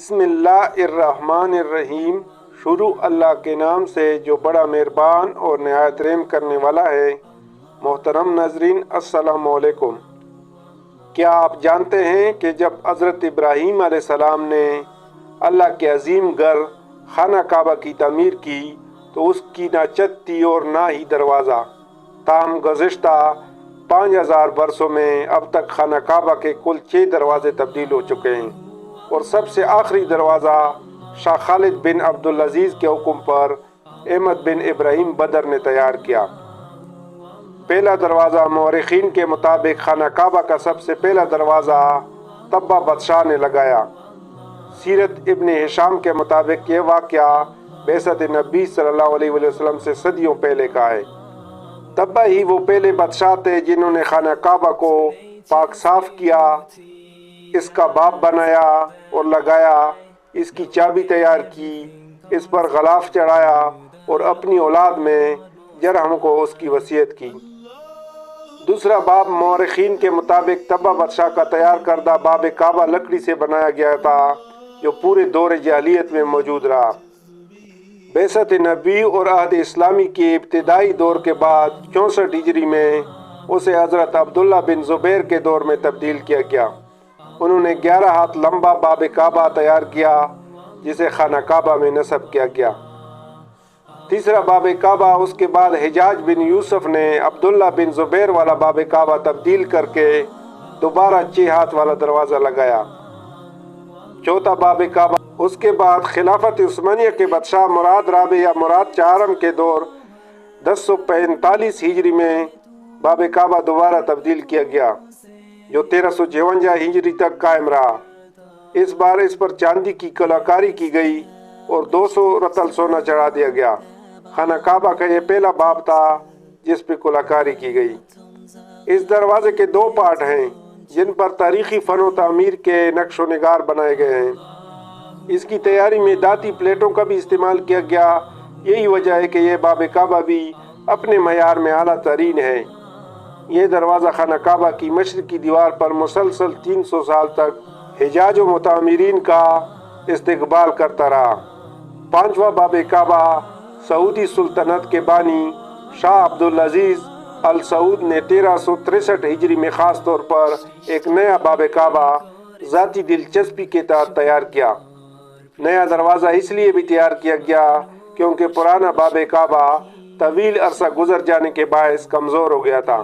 بسم اللہ الرحمن الرحیم۔ شروع اللہ کے نام سے جو بڑا مہربان اور نہایت رحم کرنے والا ہے۔ محترم ناظرین، السلام علیکم۔ کیا آپ جانتے ہیں کہ جب حضرت ابراہیم علیہ السلام نے اللہ کے عظیم گھر خانہ کعبہ کی تعمیر کی تو اس کی نہ چھت تھی اور نہ ہی دروازہ۔ تاہم گزشتہ 5000 برسوں میں اب تک خانہ کعبہ کے کل 6 دروازے تبدیل ہو چکے ہیں، اور سب سے آخری دروازہ شاہ خالد بن عبدالعزیز کے حکم پر احمد بن ابراہیم بدر نے تیار کیا۔ پہلا دروازہ مورخین کے مطابق خانہ کعبہ کا سب سے پہلا دروازہ تبا بادشاہ نے لگایا۔ سیرت ابن ہشام کے مطابق یہ واقعہ بعثت نبی صلی اللہ علیہ وسلم سے صدیوں پہلے کا ہے۔ تبا ہی وہ پہلے بادشاہ تھے جنہوں نے خانہ کعبہ کو پاک صاف کیا، اس کا باب بنایا اور لگایا، اس کی چابی تیار کی، اس پر غلاف چڑھایا اور اپنی اولاد میں جرہم کو اس کی وصیت کی۔ دوسرا باب مورخین کے مطابق تبا بادشاہ کا تیار کردہ باب کعبہ لکڑی سے بنایا گیا تھا، جو پورے دور جاہلیت میں موجود رہا۔ بعثت نبی اور عہد اسلامی کے ابتدائی دور کے بعد 64 ہجری میں اسے حضرت عبداللہ بن زبیر کے دور میں تبدیل کیا گیا۔ انہوں نے 11 ہاتھ لمبا باب کعبہ تیار کیا، جسے خانہ کعبہ میں نصب کیا گیا۔ تیسرا باب کعبہ اس کے بعد حجاج بن یوسف نے عبداللہ بن زبیر والا باب کعبہ تبدیل کر کے دوبارہ 6 ہاتھ والا دروازہ لگایا۔ چوتھا باب کعبہ اس کے بعد خلافت عثمانیہ کے بادشاہ مراد رابع یا مراد چہارم کے دور 1045 ہجری میں باب کعبہ دوبارہ تبدیل کیا گیا، جو 1356 ہجری تک قائم رہا۔ اس بار اس پر چاندی کی کلاکاری کی گئی اور 200 رطل سونا چڑھا دیا گیا۔ خانہ کعبہ کا یہ پہلا باب تھا جس پہ کلاکاری کی گئی۔ اس دروازے کے 2 پارٹ ہیں جن پر تاریخی فن و تعمیر کے نقش و نگار بنائے گئے ہیں۔ اس کی تیاری میں دھاتی پلیٹوں کا بھی استعمال کیا گیا۔ یہی وجہ ہے کہ یہ باب کعبہ بھی اپنے معیار میں اعلیٰ ترین ہے۔ یہ دروازہ خانہ کعبہ کی مشرقی دیوار پر مسلسل 300 سال تک حجاج و متعمرین کا استقبال کرتا رہا۔ 5واں باب کعبہ سعودی سلطنت کے بانی شاہ عبدالعزیز السعود نے 1363 ہجری میں خاص طور پر ایک نیا باب کعبہ ذاتی دلچسپی کے تحت تیار کیا۔ نیا دروازہ اس لیے بھی تیار کیا گیا کیونکہ پرانا باب کعبہ طویل عرصہ گزر جانے کے باعث کمزور ہو گیا تھا۔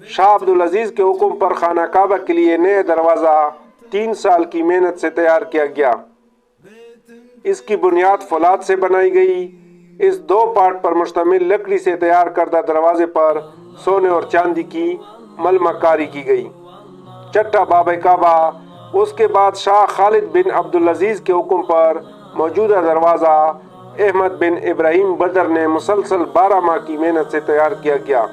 شاہ عبدالعزیز کے حکم پر خانہ کعبہ کے لیے نیا دروازہ 3 سال کی محنت سے تیار کیا گیا۔ اس کی بنیاد فولاد سے بنائی گئی۔ اس 2 پارٹ پر مشتمل لکڑی سے تیار کردہ دروازے پر سونے اور چاندی کی ملمہ کاری کی گئی۔ چھٹا باب کعبہ اس کے بعد شاہ خالد بن عبدالعزیز کے حکم پر موجودہ دروازہ احمد بن ابراہیم بدر نے مسلسل 12 ماہ کی محنت سے تیار کیا گیا،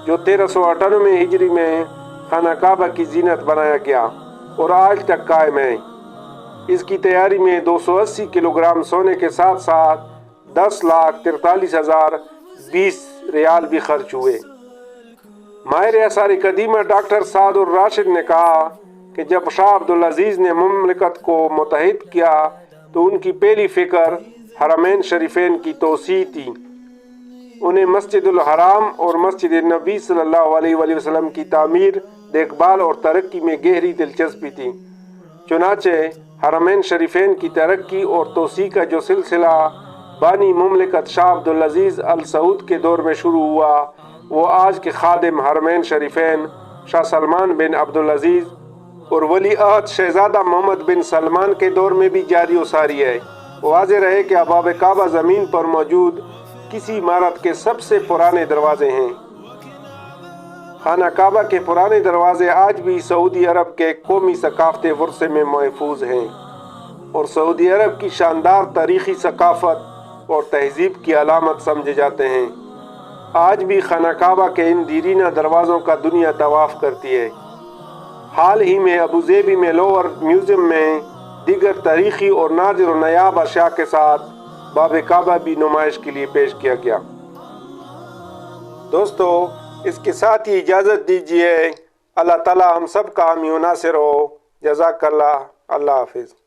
جو 1398 ہجری میں خانہ کعبہ کی زینت بنایا گیا اور آج تک قائم ہے۔ اس کی تیاری میں 280 کلوگرام سونے کے ساتھ ساتھ 10,43,020 ریال بھی خرچ ہوئے۔ ماہر آثار قدیمہ ڈاکٹر سعد الراشد نے کہا کہ جب شاہ عبدالعزیز نے مملکت کو متحد کیا تو ان کی پہلی فکر حرمین شریفین کی توسیع تھی۔ انہیں مسجد الحرام اور مسجد نبی صلی اللہ علیہ وسلم کی تعمیر، دیکھ بھال اور ترقی میں گہری دلچسپی تھی۔ چنانچہ حرمین شریفین کی ترقی اور توسیع کا جو سلسلہ بانی مملکت شاہ عبدالعزیز السعود کے دور میں شروع ہوا، وہ آج کے خادم حرمین شریفین شاہ سلمان بن عبدالعزیز اور ولی عہد شہزادہ محمد بن سلمان کے دور میں بھی جاری و ساری ہے۔ واضح رہے کہ باب کعبہ زمین پر موجود کسی عمارت کے سب سے پرانے دروازے ہیں۔ خانہ کعبہ کے پرانے دروازے آج بھی سعودی عرب کے قومی ثقافتی ورثے میں محفوظ ہیں اور سعودی عرب کی شاندار تاریخی ثقافت اور تہذیب کی علامت سمجھے جاتے ہیں۔ آج بھی خانہ کعبہ کے ان دیرینہ دروازوں کا دنیا طواف کرتی ہے۔ حال ہی میں ابوظہبی میں لوور میوزیم میں دیگر تاریخی اور نادر و نایاب اشیاء کے ساتھ باب کعبہ بھی نمائش کے لیے پیش کیا گیا۔ دوستو، اس کے ساتھ ہی اجازت دیجیے۔ اللہ تعالی ہم سب کا حامی و ناصر ہو۔ جزاک اللہ۔ اللہ حافظ۔